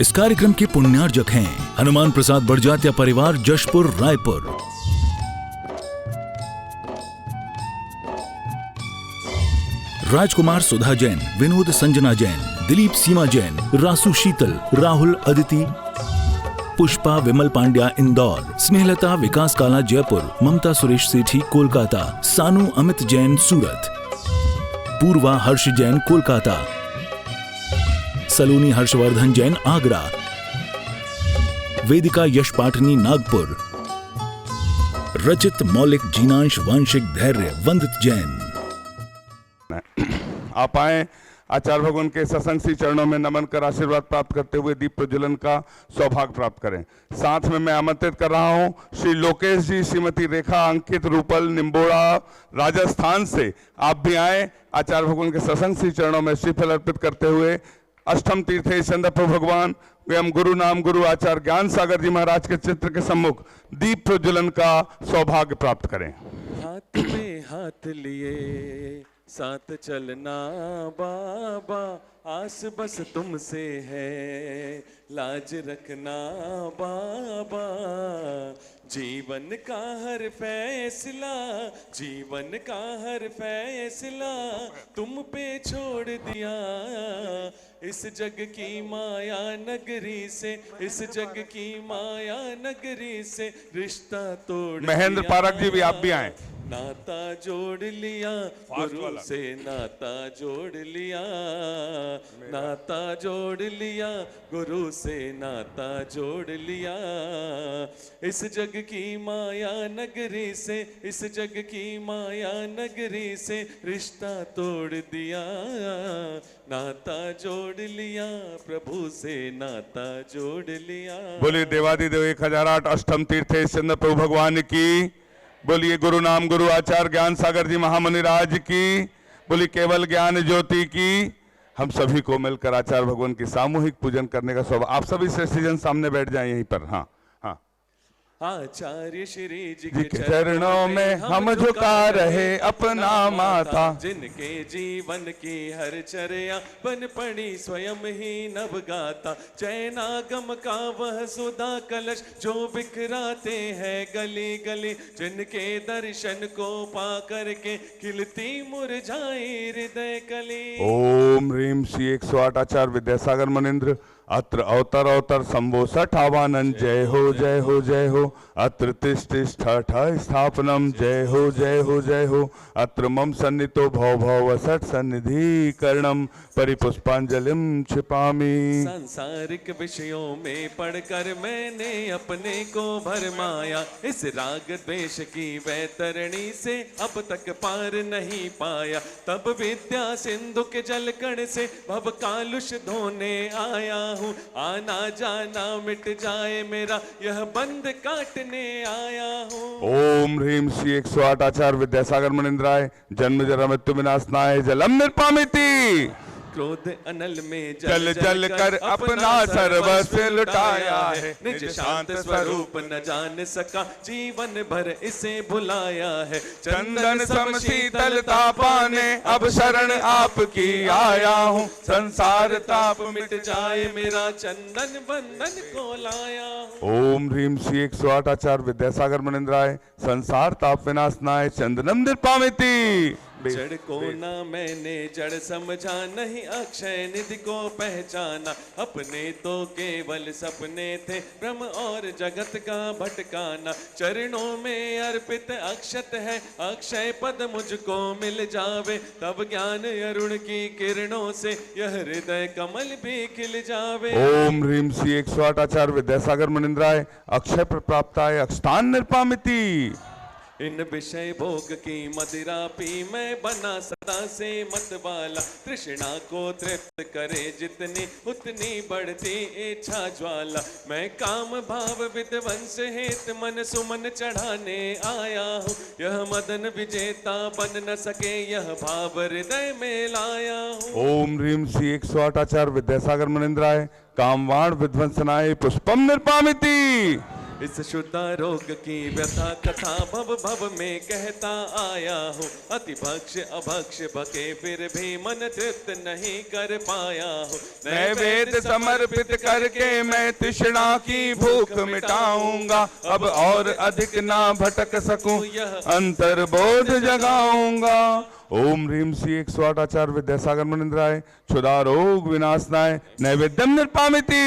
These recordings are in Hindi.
इस कार्यक्रम के पुण्यार्जक हैं हनुमान प्रसाद बड़जात्या परिवार, जशपुर, रायपुर। राजकुमार सुधा जैन, विनोद संजना जैन, दिलीप सीमा जैन, रासु शीतल, राहुल अदिति, पुष्पा विमल पांड्या इंदौर, स्नेहलता विकास काला जयपुर, ममता सुरेश सेठी कोलकाता, सानू अमित जैन सूरत, पूर्वा हर्ष जैन कोलकाता, सलोनी हर्षवर्धन जैन आगरा, वेदिका यश पाठनी नागपुर, रचित मौलिक जीनांश वांशिक धैर्य वंदित जैन। आप आए आचार्य भगवान के सत्संग श्री चरणों में नमन कर आशीर्वाद प्राप्त करते हुए दीप प्रज्वलन का सौभाग्य प्राप्त करें। साथ में मैं आमंत्रित कर रहा हूं श्री लोकेश जी, श्रीमती रेखा, अंकित, रूपल, निम्बोड़ा, राजस्थान से आप भी आए आचार्य भगवान के सत्संग श्री चरणों में श्रीफल अर्पित करते हुए अष्टम तीर्थे चंद्रप्रभु भगवान एवं गुरु नाम गुरु आचार्य ज्ञान सागर जी महाराज के चित्र के सम्मुख दीप प्रज्वलन का सौभाग्य प्राप्त करें। हाथ में हाथ लिए साथ चलना बाबा, आस बस तुमसे है, लाज रखना बाबा, जीवन का हर फैसला, जीवन का हर फैसला तुम पे छोड़ दिया। इस जग की माया नगरी से, इस जग की माया नगरी से रिश्ता तोड़ महेंद्र पारक जी भी आप भी आए। नाता जोड़ लिया गुरु से, नाता जोड़ लिया, नाता जोड़ लिया गुरु से, नाता जोड़ लिया। इस जग की माया नगरी से, इस जग की माया नगरी से रिश्ता तोड़ दिया। नाता जोड़ लिया प्रभु से, नाता जोड़ लिया। बोलिए देवादिदेव 1008 अष्टम तीर्थे चंद्र प्रभु भगवान की, बोलिए गुरु नाम गुरु आचार्य ज्ञान सागर जी महामुनि राज की, बोलिए केवल ज्ञान ज्योति की। हम सभी को मिलकर आचार्य भगवान की सामूहिक पूजन करने का सौभाग्य। आप सभी श्रेष्ठ जन सामने बैठ जाएं यहीं पर। हाँ हाँ। आचार्य श्री जी के चरणों में हम झुका रहे अपना माथा, जिनके जीवन की हर चर्या बन पड़ी स्वयं ही नव गाता। जैनागम का वह सुधा कलश जो बिखराते हैं गली गली, जिनके दर्शन को पा करके खिलती मुरझाई हृदय कली। ओम ह्रीम श्री 108 आचार्य विद्यासागर मनिंद्र अत्र अवतर अवतर शंभो सठावानन, जय हो जय हो जय हो। अत्र तिष्ठ स्थापनम, जय हो जय हो जय हो। अत्र मम सन्नितो भव भव सठ सन्निधि करणम, परिपुष्पांजलिम क्षिपामि। सांसारिक विषयों में पढ़कर मैंने अपने को भरमाया, इस राग द्वेष की वैतरणी से अब तक पार नहीं पाया। तब विद्या सिंधु के जल कण से भव कालुष धोने आया हूँ, आना जाना मिट जाए मेरा यह बंध काटने आया हूँ। ओम ह्रीम श्री 108 आचार्य विद्यासागर मनिंद्राय जन्म जरा मृत्यु विनाशनाय जलम निर्पामिति। क्रोध अनल में जल जल कर अपना सर्वस्व लुटाया है, निज शांत स्वरूप न जान सका जीवन भर इसे भुलाया है। चंदन सम शीतलता पाने अब शरण आपकी आया हूँ, संसार ताप मिट जाए मेरा चंदन बंधन को लाया हूँ। ओम ह्रीम श्री 108 आचार्य विद्यासागर मनिंद्राय संसार ताप विनाशनाय चंदनम निर्पामिति। जड़ को ना मैंने जड़ समझा, नहीं अक्षय निधि को पहचाना। अपने तो केवल सपने थे ब्रह्म और जगत का भटकाना। चरणों में अर्पित अक्षत है, अक्षय पद मुझको मिल जावे। तब ज्ञान अरुण की किरणों से यह हृदय कमल भी खिल जावे। ओम ह्रीम श्री 108 आचार्य विद्यासागर मनिंद्राय अक्षय प्राप्ताय अक्षतान निर्पामिति। इन विषय भोग की मदिरा पी मैं बना सदा से मत वाला। तृष्णा को तृप्त करे जितनी उतनी बढ़ती इच्छा ज्वाला। मैं काम भाव विध्वंस हेत मन सुमन चढ़ाने आया हूँ, यह मदन विजेता बन न सके यह भाव हृदय में लाया हूँ। ओम ह्रीम श्री 108 आचार्य विद्यासागर मनिंद्राय कामवाण विध्वंसनाय पुष्पम निर्पामिति। इस शुद्धा रोग की व्यथा कथा भव भव में कहता आया हूँ। अति भक्ष अभक्ष बके फिर भी मन तृप्त नहीं कर पाया हूँ। नैवेद्य समर्पित करके मैं तृष्णा की भूख मिटाऊंगा। अब और अधिक ना भटक सकूं, अंतर्बोध जगाऊंगा। ओम ह्रीम श्री 108 आचार्य विद्यासागर मुनिंद्राय क्षुधा रोग विनाशनाय नैवेद्यम निर्पामिति।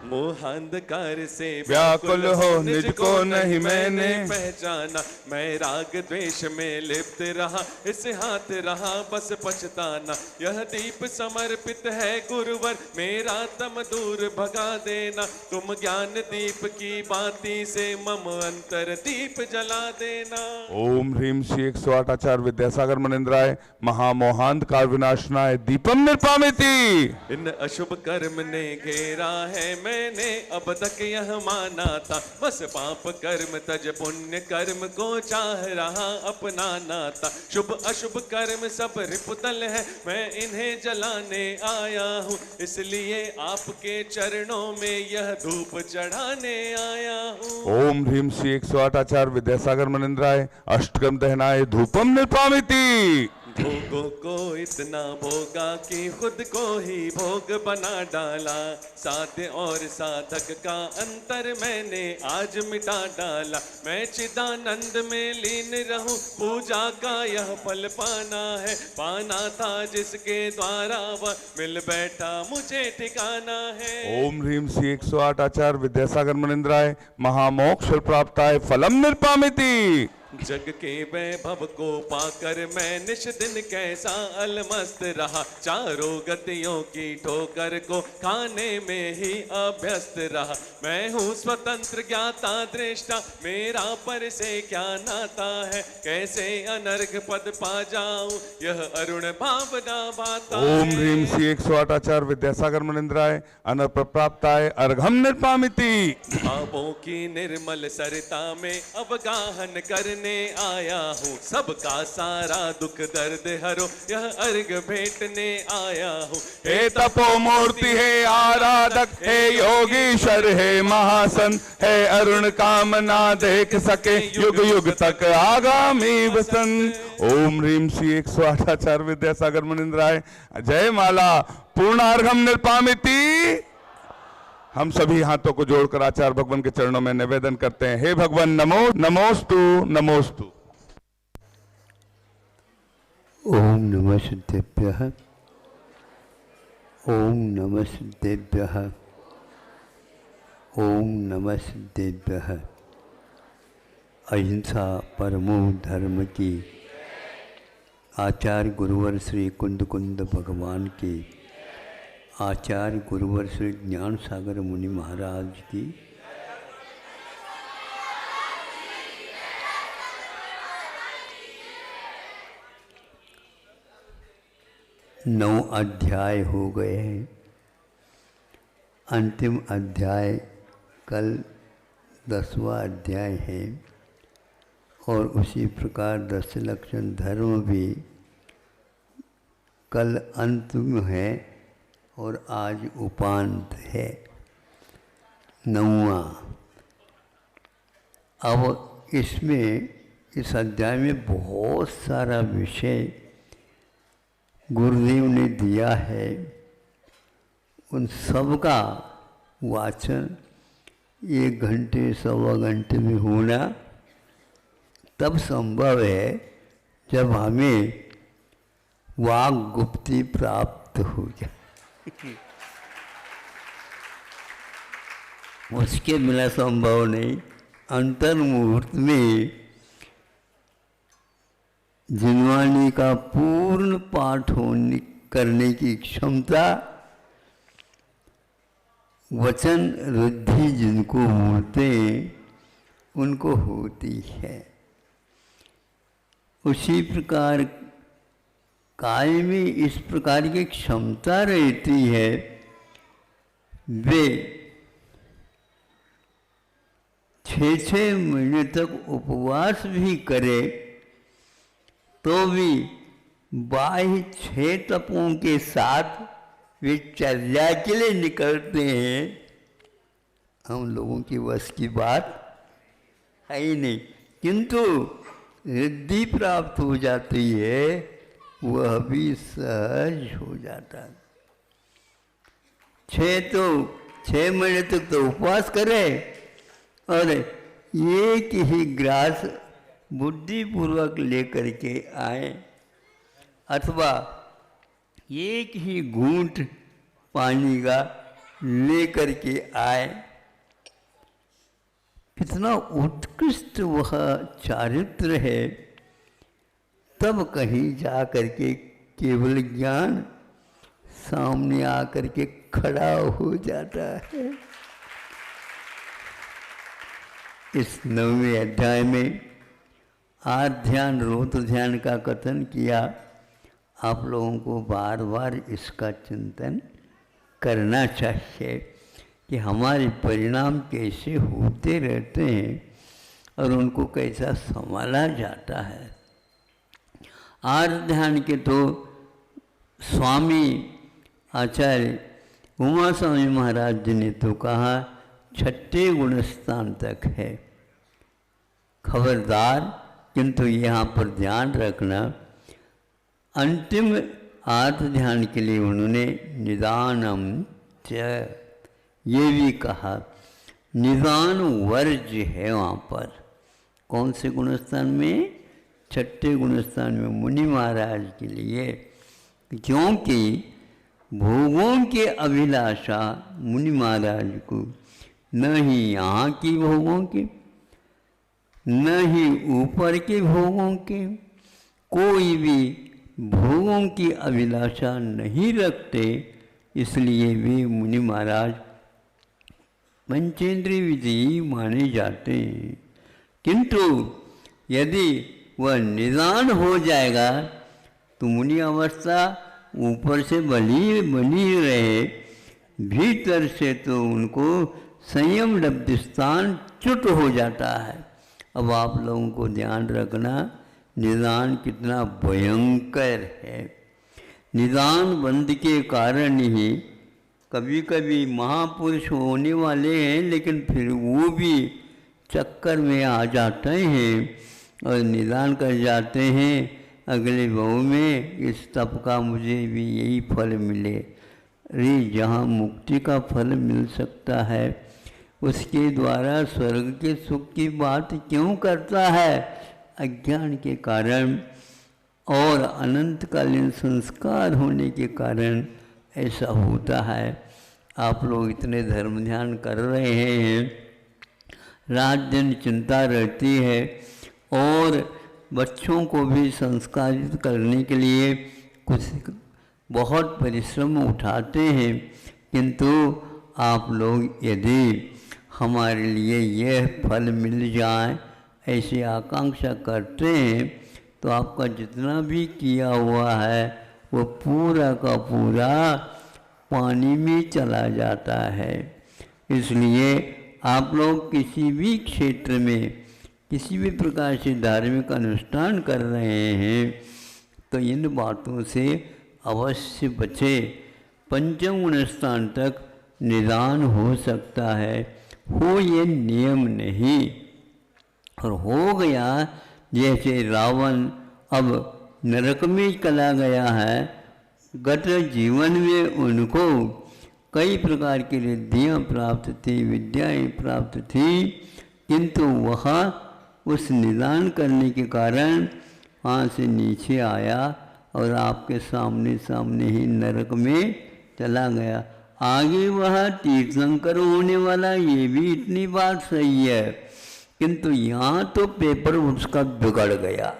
मोहांधकार से व्याकुल हो निज को नहीं मैंने पहचाना। मैं राग द्वेष में लिप्त रहा, इस हाथ रहा बस पछताना। यह दीप समर्पित है गुरुवर, मेरा तम दूर भगा देना। तुम ज्ञान दीप की बाती से मम अंतर दीप जला देना। ओम ह्रीम श्री 108 आचार्य विद्यासागर मुनिंद्राय महामोहांधकार विनाशनाय दीपम निर्पामिति। इन अशुभ कर्म ने घेरा है मैंने अब तक यह माना था। बस पाप कर्म तज पुण्य कर्म को चाह रहा अपनाना था। शुभ अशुभ कर्म सब रिपुतल है, मैं इन्हें जलाने आया हूँ। इसलिए आपके चरणों में यह धूप चढ़ाने आया हूँ। ओम ह्रीम श्री 108 आचार्य विद्यासागर मुनिंद्राय अष्टकम दहनाय धूपम निर्पामिति। भोगों को इतना भोगा कि खुद को ही भोग बना डाला। साध्य और साधक का अंतर मैंने आज मिटा डाला। मैं चिदानंद में लीन रहूं, पूजा का यह फल पाना है। पाना था जिसके द्वारा वह मिल बैठा मुझे ठिकाना है। ओम ह्रीम श्री 108 आचार्य विद्यासागर मुनिंद्राय महामोक्ष प्राप्ताय फलम निर्पामिति। जग के वैभव को पाकर मैं निश दिन कैसा अलमस्त रहा। चारों गतियों की ठोकर को खाने में ही अभ्यस्त रहा। मैं हूँ स्वतंत्र ज्ञाता दृष्टा, मेरा पर से क्या नाता है। कैसे अनर्घ पद पा जाऊं, यह अरुण भावना बाता है। ओम ह्रीम श्री 108 आचार्य विद्यासागर मुनिंद्राय अनर्घ प्राप्ताय अर्घम निर्पामिति। भावों की निर्मल सरिता में अवगाहन करने आया हूँ। सबका सारा दुख दर्द हरो, यह अर्घ भेंटने आया हूँ। हे तपो मूर्ति है आराधक, हे योगीश्वर है महासन, है अरुण कामना देख सके युग युग तक आगामी वसन। ओम ह्रीम श्री 108 आचार्य विद्यासागर मुनिंद्राय जय माला पूर्णार्घम निर्पामिति। हम सभी हाथों को जोड़कर आचार्य भगवान के चरणों में निवेदन करते हैं। हे भगवान नमो नमोस्तु नमोस्तु। ओम नमः सिद्धेभ्यः, ओम नमः सिद्धेभ्यः, ओम नमः सिद्धेभ्यः। अहिंसा परमो धर्म की आचार्य गुरुवर श्री कुंद कुंद भगवान की, आचार्य गुरुवर श्री ज्ञान सागर मुनि महाराज की, नौ अध्याय हो गए हैं। अंतिम अध्याय कल 10वां अध्याय है और उसी प्रकार 10 लक्षण धर्म भी कल अंतिम है और आज उपांत है 9वां। अब इसमें इस अध्याय में बहुत सारा विषय गुरुदेव ने दिया है। उन सब का वाचन 1 घंटे सवा घंटे में होना तब संभव है जब हमें वाग गुप्ती प्राप्त हो जाए। उसके बिना संभव नहीं। अंतर मुहूर्त में जिनवाणी का पूर्ण पाठ होने करने की क्षमता वचन रुद्धि जिनको होते उनको होती है। उसी प्रकार काय में इस प्रकार की क्षमता रहती है। वे 6-6 महीने तक उपवास भी करे तो भी बाह्य 6 तपों के साथ वे चर्या के लिए निकलते हैं हम लोगों की बस की बात है ही नहीं, किंतु रिद्धि प्राप्त हो जाती है, वह भी सहज हो जाता है। 6 महीने तक तो उपवास करे और एक ही ग्रास बुद्धिपूर्वक लेकर के आए, अथवा एक ही घूंट पानी का लेकर के आए। कितना उत्कृष्ट वह चारित्र है। तब कहीं जा कर के केवल ज्ञान सामने आकर के खड़ा हो जाता है। इस 9वें अध्याय में आध्यान रोत ध्यान का कथन किया। आप लोगों को बार बार इसका चिंतन करना चाहिए कि हमारे परिणाम कैसे होते रहते हैं और उनको कैसा संभाला जाता है। आध्यान के तो स्वामी आचार्य उमा स्वामी महाराज जी ने तो कहा 6ठे गुणस्थान तक है। खबरदार, किंतु यहाँ पर ध्यान रखना, अंतिम आत्म ध्यान के लिए उन्होंने निदानम च ये भी कहा। निदान वर्ज है वहाँ पर। कौन से गुणस्थान में? 6ठे गुणस्थान में मुनि महाराज के लिए, क्योंकि भोगों के अभिलाषा मुनि महाराज को, न ही यहाँ की भोगों के, न ही ऊपर के भोगों के, कोई भी भोगों की अभिलाषा नहीं रखते। इसलिए वे मुनि महाराज पंचेंद्रिय विजयी माने जाते हैं। किंतु यदि वह निदान हो जाएगा तो मुनि अवस्था ऊपर से बनी रहे, भीतर से तो उनको संयम लब्ध स्थान च्युत हो जाता है। अब आप लोगों को ध्यान रखना, निदान कितना भयंकर है। निदान बंद के कारण ही कभी कभी महापुरुष होने वाले हैं, लेकिन फिर वो भी चक्कर में आ जाते हैं और निदान कर जाते हैं अगले भाव में, इस तप का मुझे भी यही फल मिले। अरे जहाँ मुक्ति का फल मिल सकता है, उसके द्वारा स्वर्ग के सुख की बात क्यों करता है? अज्ञान के कारण और अनंतकालीन संस्कार होने के कारण ऐसा होता है। आप लोग इतने धर्म ध्यान कर रहे हैं, रात दिन चिंता रहती है, और बच्चों को भी संस्कारित करने के लिए कुछ बहुत परिश्रम उठाते हैं, किंतु आप लोग यदि हमारे लिए यह फल मिल जाए ऐसी आकांक्षा करते हैं, तो आपका जितना भी किया हुआ है वो पूरा का पूरा पानी में चला जाता है। इसलिए आप लोग किसी भी क्षेत्र में किसी भी प्रकार से धार्मिक अनुष्ठान कर रहे हैं तो इन बातों से अवश्य बचे। पंचम गुण स्थान तक निदान हो सकता है, हो ये नियम नहीं। और हो गया जैसे रावण अब नरक में चला गया है, गत जीवन में उनको कई प्रकार की रिद्धियाँ प्राप्त थी, विद्याएँ प्राप्त थी, किंतु वह उस निदान करने के कारण वहाँ से नीचे आया और आपके सामने सामने ही नरक में चला गया। आगे वह तीर्थंकर होने वाला, ये भी इतनी बात सही है, किंतु यहाँ तो पेपर उसका बिगड़ गया।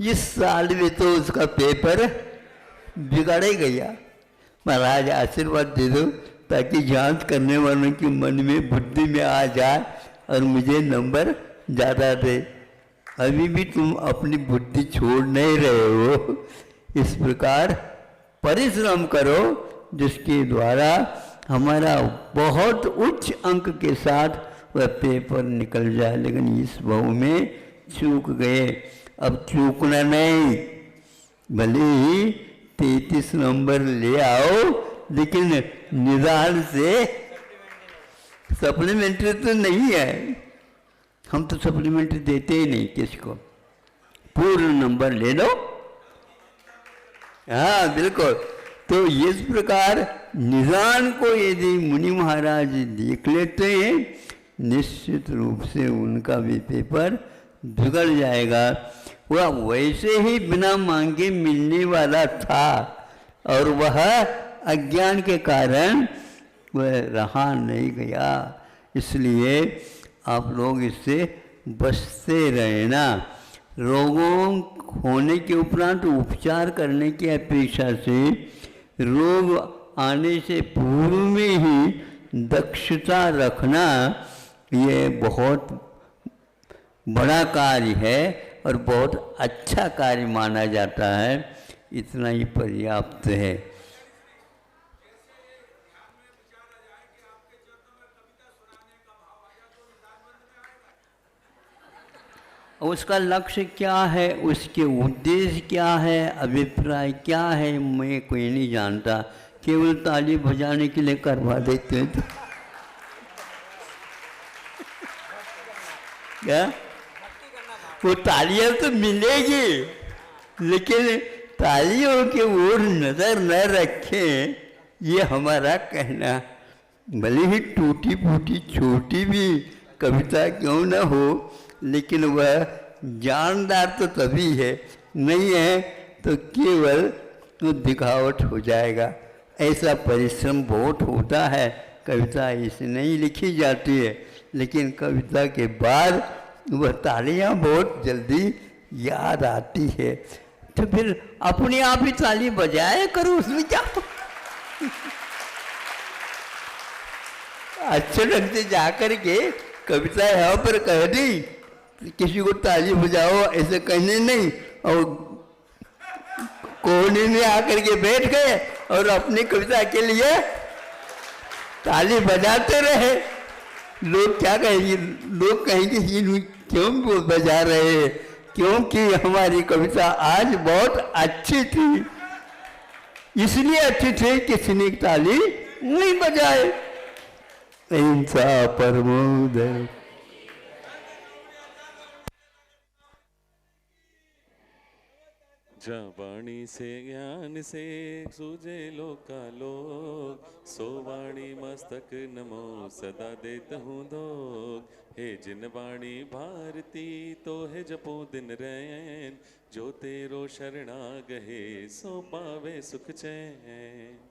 इस साल में तो उसका पेपर बिगड़ ही गया। महाराज आशीर्वाद दे दो ताकि जांच करने वालों के मन में बुद्धि में आ जाए और मुझे नंबर ज़्यादा दे। अभी भी तुम अपनी बुद्धि छोड़ नहीं रहे हो। इस प्रकार परिश्रम करो जिसके द्वारा हमारा बहुत उच्च अंक के साथ वह पेपर निकल जाए। लेकिन इस भाव में चूक गए, अब चूकना नहीं। भले ही 33 नंबर ले आओ, लेकिन निदान से। सप्लीमेंट्री तो नहीं है, हम तो सप्लीमेंट्री देते ही नहीं किसको, पूर्ण नंबर ले लो। हाँ बिल्कुल। तो इस प्रकार निदान को यदि मुनि महाराज देख लेते हैं, निश्चित रूप से उनका भी पेपर बिगड़ जाएगा। वह वैसे ही बिना मांगे मिलने वाला था और वह अज्ञान के कारण वह रहा नहीं गया। इसलिए आप लोग इससे बचते रहना। रोगों होने के उपरांत उपचार करने की अपेक्षा से रोग आने से पूर्व में ही दक्षता रखना ये बहुत बड़ा कार्य है और बहुत अच्छा कार्य माना जाता है। इतना ही पर्याप्त है। उसका लक्ष्य क्या है, उसके उद्देश्य क्या है, अभिप्राय क्या है, मैं कोई नहीं जानता। केवल ताली बजाने के लिए करवा देते हैं तो क्या वो तालियां तो मिलेगी, लेकिन तालियों के ओर नजर न रखें, ये हमारा कहना। भले ही टूटी फूटी छोटी भी कविता क्यों न हो, लेकिन वह जानदार तो तभी है, नहीं है तो केवल तो दिखावट हो जाएगा। ऐसा परिश्रम बहुत होता है। कविता ऐसे नहीं लिखी जाती है, लेकिन कविता के बाद वह तालियां बहुत जल्दी याद आती है। तो फिर अपने आप ही ताली बजाया करो, उसमें क्या अच्छे ढंग से जाकर के कविता यहाँ पर कह दी, किसी को ताली बजाओ ऐसे कहने नहीं, और कोने में आकर के बैठ गए और अपनी कविता के लिए ताली बजाते रहे। लोग क्या कहेंगे, लोग कहेंगे ये क्यों वो बजा रहे हैं, क्योंकि हमारी कविता आज बहुत अच्छी थी, इसलिए अच्छी थी किसी ने ताली नहीं बजाए। अहिंसा परमो दया। जा वाणी से ज्ञान से सूझे लोकालोक, सो वाणी मस्तक नमो सदा देत हूँ दोग। हे जिन वाणी भारती तो है जपो दिन रैन, जो तेरो शरणा गहे सो पावे सुख चैन।